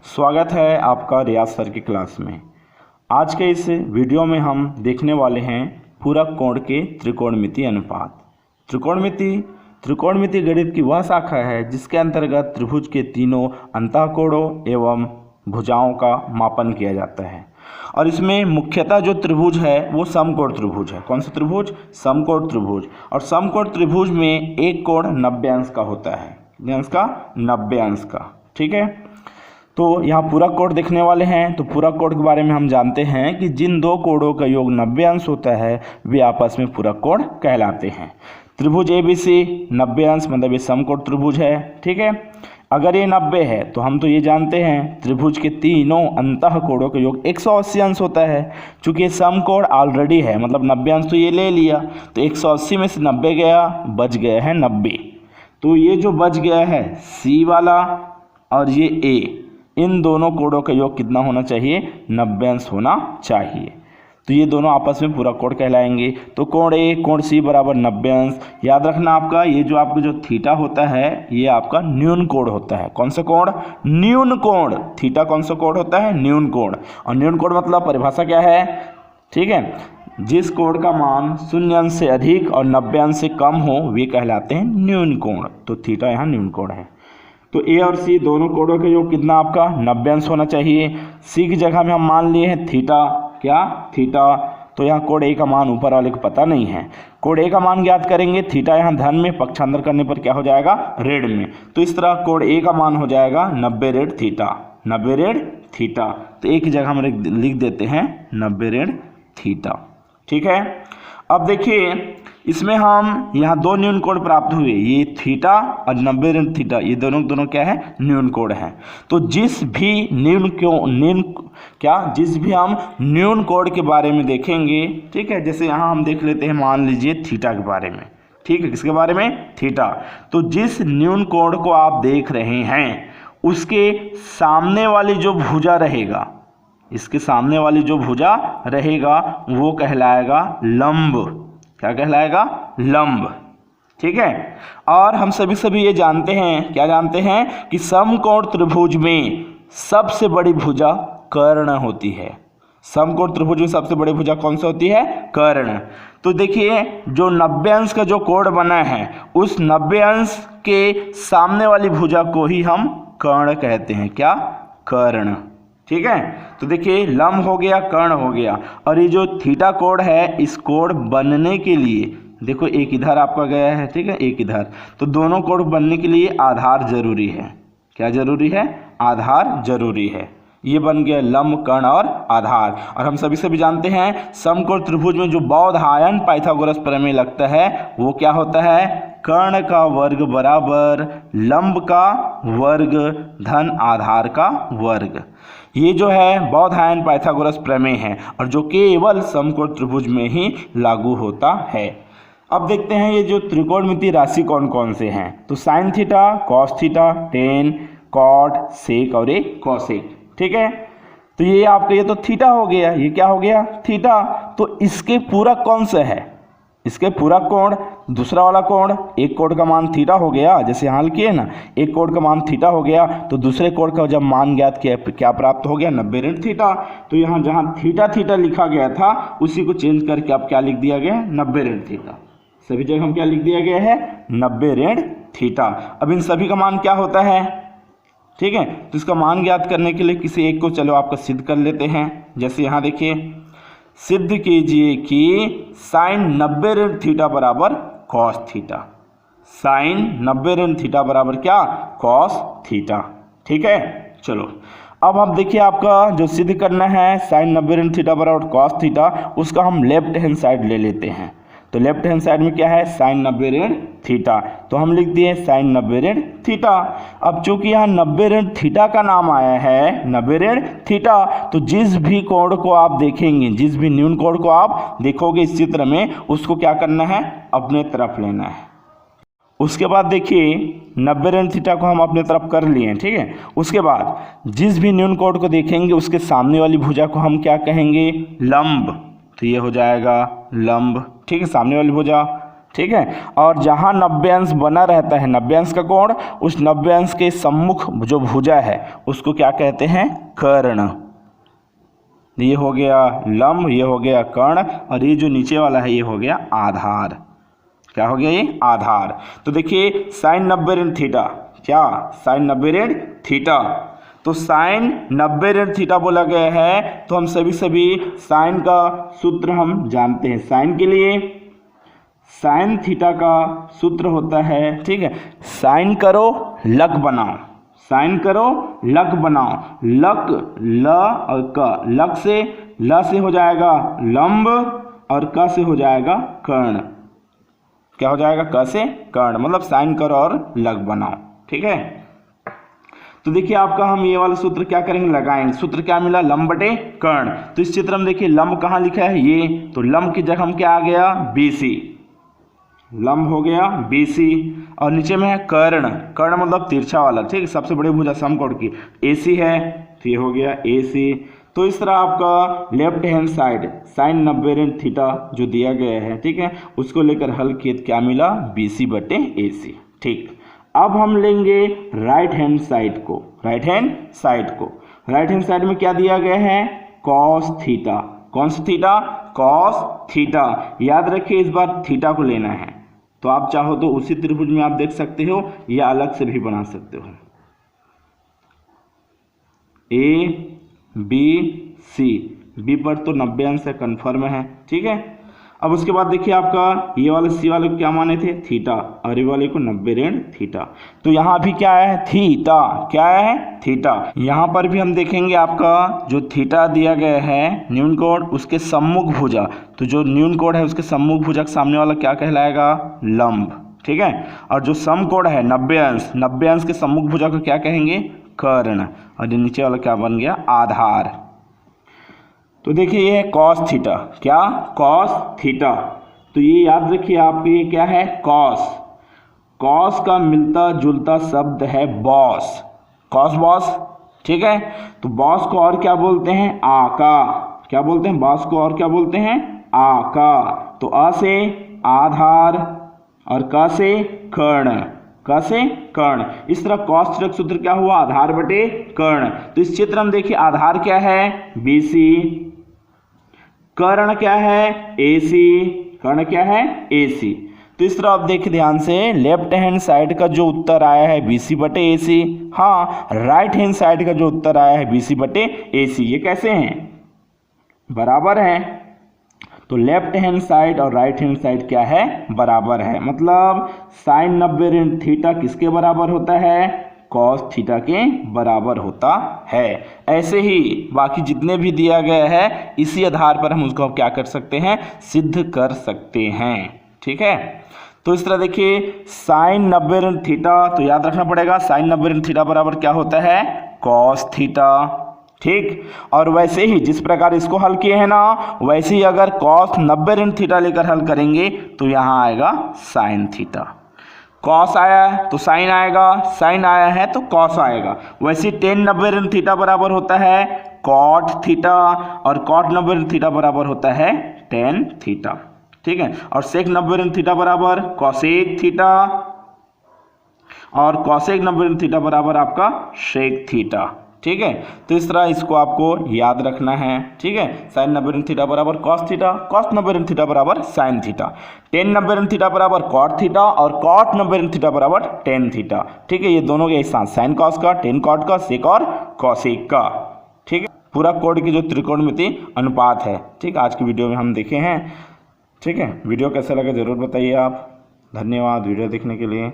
स्वागत है आपका रियाज सर की क्लास में। आज के इस वीडियो में हम देखने वाले हैं पूरक कोण के त्रिकोणमितीय अनुपात। त्रिकोणमिति गणित की वह शाखा है जिसके अंतर्गत त्रिभुज के तीनों अंतःकोणों एवं भुजाओं का मापन किया जाता है। और इसमें मुख्यतः जो त्रिभुज है वो समकोण त्रिभुज है। कौन सा त्रिभुज? समकोण त्रिभुज। और समकोण त्रिभुज में एक कोण 90 अंश का होता है। कितने अंश का? 90 अंश का। ठीक है, तो यहाँ पूरक कोण देखने वाले हैं। तो पूरक कोण के बारे में हम जानते हैं कि जिन दो कोणों का योग 90 अंश होता है वे आपस में पूरक कोण कहलाते हैं। त्रिभुज ABC 90 अंश मतलब ये समकोण त्रिभुज है। ठीक है, अगर ये 90 है तो हम तो ये जानते हैं त्रिभुज के तीनों अंतः कोणों का योग 180 अंश होता है। चूँकि ये समकोण ऑलरेडी है मतलब 90 अंश तो ये ले लिया, तो 180 में से 90 गया, बच गया है 90। तो ये जो बच गया है C वाला और ये A, इन दोनों कोणों का योग कितना होना चाहिए? 90 अंश होना चाहिए। तो ये दोनों आपस में पूरक कोण कहलाएंगे। तो कोण A कोण C बराबर 90 अंश। याद रखना आपका ये जो आपका जो थीटा होता है ये आपका न्यून कोण होता है। कौन सा कोण? न्यून कोण। थीटा कौन सा कोण होता है? न्यून कोण। और न्यून कोण मतलब परिभाषा क्या है? ठीक है, जिस कोण का मान 0 अंश से अधिक और 90 अंश से कम हो वे कहलाते हैं न्यून कोण। तो थीटा यहाँ न्यून कोण है। तो A और C दोनों कोणों का योग कितना आपका? 90 अंश होना चाहिए। C की जगह में हम मान लिए हैं थीटा। क्या? थीटा। तो यहाँ कोण A का मान ऊपर वाले को पता नहीं है। कोण A का मान ज्ञात करेंगे। थीटा यहाँ धन में, पक्षांतर करने पर क्या हो जाएगा? ऋण में। तो इस तरह कोण A का मान हो जाएगा 90 ऋण थीटा। 90 ऋण थीटा। तो एक ही जगह हम लिख देते हैं 90 ऋण थीटा। ठीक है, अब देखिए इसमें हम यहाँ दो न्यून कोण प्राप्त हुए, ये थीटा और 90 ऋण थीटा, ये दोनों क्या है? न्यून कोण है। तो जिस भी हम न्यून कोण के बारे में देखेंगे, ठीक है, जैसे यहाँ हम देख लेते हैं, मान लीजिए थीटा के बारे में। ठीक है, किसके बारे में? थीटा। तो जिस न्यून कोण को आप देख रहे हैं उसके सामने वाली जो भुजा रहेगा, इसके सामने वाली जो भुजा रहेगा वो कहलाएगा लंब। क्या कहलाएगा? लंब। ठीक है, और हम सभी ये जानते हैं, क्या जानते हैं कि समकोण त्रिभुज में सबसे बड़ी भुजा कर्ण होती है। समकोण त्रिभुज में सबसे बड़ी भुजा कौन सी होती है? कर्ण। तो देखिए जो 90 अंश का जो कोण बना है उस 90 अंश के सामने वाली भुजा को ही हम कर्ण कहते हैं। क्या? कर्ण। ठीक है, तो देखिए लंब हो गया, कर्ण हो गया। और ये जो थीटा कोण है इस कोण बनने के लिए देखो एक इधर आपका गया है, ठीक है, एक इधर। तो दोनों कोण बनने के लिए आधार जरूरी है। क्या जरूरी है? आधार जरूरी है। ये बन गया लंब, कर्ण और आधार। और हम सभी जानते हैं समकोण त्रिभुज में जो बौधायन पाइथागोरस प्रमेय लगता है वो क्या होता है? कर्ण का वर्ग बराबर लंब का वर्ग धन आधार का वर्ग। ये जो है बौधायन पाइथागोरस प्रमेय है और जो केवल समकोण त्रिभुज में ही लागू होता है। अब देखते हैं ये जो त्रिकोणमितीय राशि कौन कौन से हैं। तो sine theta, cos theta, tan, cot, sec और एक कॉसेक। ठीक है, तो ये आपका ये तो थीटा हो गया, ये क्या हो गया? थीटा। तो इसके पूरक कौन सा है? इसके पूरक कोण दूसरा वाला कोण, एक कोण का मान थीटा हो गया, जैसे यहाँ किए ना, एक कोण का मान थीटा हो गया, तो दूसरे कोण का जब मान ज्ञात किया क्या प्राप्त हो गया? 90 ऋण थीटा। तो यहाँ जहाँ थीटा लिखा गया था उसी को चेंज करके अब क्या लिख दिया गया? 90 ऋण थीटा। सभी जगह हम क्या लिख दिया गया है? 90 ऋण थीटा। अब इन सभी का मान क्या होता है? ठीक है, तो इसका मान ज्ञात करने के लिए किसी एक को चलो आपका सिद्ध कर लेते हैं। जैसे यहाँ देखिए, सिद्ध कीजिए कि साइन 90 ऋण थीटा बराबर कॉस थीटा। साइन 90 ऋण थीटा बराबर क्या? Cos theta. ठीक है, चलो अब हम देखिए आपका जो सिद्ध करना है साइन 90 ऋण थीटा बराबर कॉस थीटा, उसका हम लेफ्ट हैंड साइड ले लेते हैं। तो लेफ्ट हैंड साइड में क्या है? साइन 90 ऋण थीटा। तो हम लिख दिए साइन 90 ऋण थीटा। अब चूंकि यहाँ 90 ऋण थीटा का नाम आया है, 90 ऋण थीटा, तो जिस भी कोण को आप देखेंगे, जिस भी न्यून कोण को आप देखोगे इस चित्र में, उसको क्या करना है? अपने तरफ लेना है। उसके बाद देखिए 90 ऋण थीटा को हम अपने तरफ कर लिए, ठीक है। उसके बाद जिस भी न्यून कोण को देखेंगे उसके सामने वाली भुजा को हम क्या कहेंगे? लंब। तो ये हो जाएगा लंब, ठीक है, सामने वाली भुजा। ठीक है। और जहाँ 90 अंश बना रहता है 90 अंश का कोण, उस 90 अंश के सम्मुख जो भुजा है उसको क्या कहते हैं? कर्ण। ये हो गया लंब, ये हो गया कर्ण, और ये जो नीचे वाला है ये हो गया आधार। क्या हो गया? ये आधार। तो देखिए साइन 90 ऋण थीटा, क्या साइन 90 ऋण थीटा, तो साइन 90 ऋण थीटा बोला गया है, तो हम सभी साइन का सूत्र हम जानते हैं। साइन के लिए साइन थीटा का सूत्र होता है, ठीक है, साइन करो लग बनाओ, साइन करो लग बनाओ, लग ल और क, लग से ल से हो जाएगा लंब और क से हो जाएगा कर्ण। क्या हो जाएगा? क से कर्ण, मतलब साइन करो और लग बनाओ, ठीक है। तो देखिए आपका हम ये वाला सूत्र क्या करेंगे? लगाएंगे। सूत्र क्या मिला? लंब बटे कर्ण। तो इस चित्र में देखिए लंब कहाँ लिखा है? ये, तो लंब की जगह हम क्या आ गया? BC, लंब हो गया BC, और नीचे में है कर्ण। कर्ण मतलब तिरछा वाला, ठीक है, सबसे बड़ी भुजा समकोण की। AC है, तो ये हो गया AC। तो इस तरह आपका लेफ्ट हैंड साइड साइन 90 ऋण थीटा जो दिया गया है, ठीक है, उसको लेकर हल किए, क्या मिला? BC बटे AC, ठीक। अब हम लेंगे राइट हैंड साइड को। राइट हैंड साइड को, राइट हैंड साइड में क्या दिया गया है? Cos theta. कौन सा थीटा? Cos theta. याद रखिए इस बार थीटा को लेना है, तो आप चाहो तो उसी त्रिभुज में आप देख सकते हो या अलग से भी बना सकते हो। ABC, B पर तो 90 अंश है, कन्फर्म है, ठीक है। अब उसके बाद देखिए आपका ये वाले C वाले को क्या माने थे? थीटा, और ये वाले को 90 ऋण थीटा। तो यहाँ भी क्या है? थीटा। क्या है? थीटा। यहाँ पर भी हम देखेंगे आपका जो थीटा दिया गया है न्यून कोण, उसके सम्मुख भुजा, तो जो न्यून कोण है उसके सम्मुख भुजा के सामने वाला क्या कहलाएगा? लंब, ठीक है। और जो समकोण है 90 अंश, 90 अंश के सम्मुख भुजा को क्या कहेंगे? कर्ण। और ये नीचे वाला क्या बन गया? आधार। तो देखिए ये है कॉस थीटा। क्या? Cos theta. तो ये याद रखिए आपके, ये क्या है? कॉस। कॉस का मिलता जुलता शब्द है बॉस। कॉस बॉस, ठीक है। तो बॉस को और क्या बोलते हैं? आका। क्या बोलते हैं? बॉस को और क्या बोलते हैं? आका। तो अ से आधार और क से कर्ण, क से कर्ण। इस तरह कॉस थीटा का सूत्र क्या हुआ? आधार बटे कर्ण। तो इस चित्र में देखिए आधार क्या है? BC, कर्ण क्या है? AC, कर्ण क्या है? AC। तो इस तरह आप देखिए ध्यान से, लेफ्ट हैंड साइड का जो उत्तर आया है BC बटे AC, हाँ, राइट हैंड साइड का जो उत्तर आया है BC बटे AC, ये कैसे हैं? बराबर है। तो लेफ्ट हैंड साइड और राइट हैंड साइड क्या है? बराबर है। मतलब साइन 90 ऋण थीटा किसके बराबर होता है? कॉस थीटा के बराबर होता है। ऐसे ही बाकी जितने भी दिया गया है, इसी आधार पर हम उसको क्या कर सकते हैं? सिद्ध कर सकते हैं, ठीक है। तो इस तरह देखिए साइन 90 ऋण थीटा, तो याद रखना पड़ेगा साइन 90 ऋण थीटा बराबर क्या होता है? कॉस थीटा, ठीक। और वैसे ही जिस प्रकार इसको हल किए हैं ना, वैसे ही अगर कॉस 90 ऋण थीटा लेकर हल करेंगे तो यहाँ आएगा साइन थीटा। कॉस आया है तो साइन आएगा, साइन आया है तो कॉस आएगा। वैसे टेन 90 ऋण थीटा बराबर होता है कॉट थीटा, और कॉट 90 ऋण थीटा बराबर होता है टेन थीटा, ठीक है। और सेक 90 ऋण थीटा बराबर कॉसेक थीटा, और कॉसेक 90 ऋण थीटा बराबर आपका सेक थीटा, ठीक है। तो इस तरह इसको आपको याद रखना है, ठीक है। साइन 90 ऋण थीटा बराबर कॉस थीटा, कॉस 90 ऋण थीटा बराबर साइन थीटा, टेन 90 ऋण थीटा बराबर कॉट थीटा, और कॉट 90 ऋण थीटा बराबर टेन थीटा, ठीक है। ये दोनों के साथ साइन कॉस का, टेन कॉट का, सेक और कॉसेक का, ठीक है। पूरा कोण की जो त्रिकोणमिति अनुपात है, ठीक है, आज की वीडियो में हम देखे हैं, ठीक है। वीडियो कैसा लगा जरूर बताइए आप। धन्यवाद वीडियो देखने के लिए।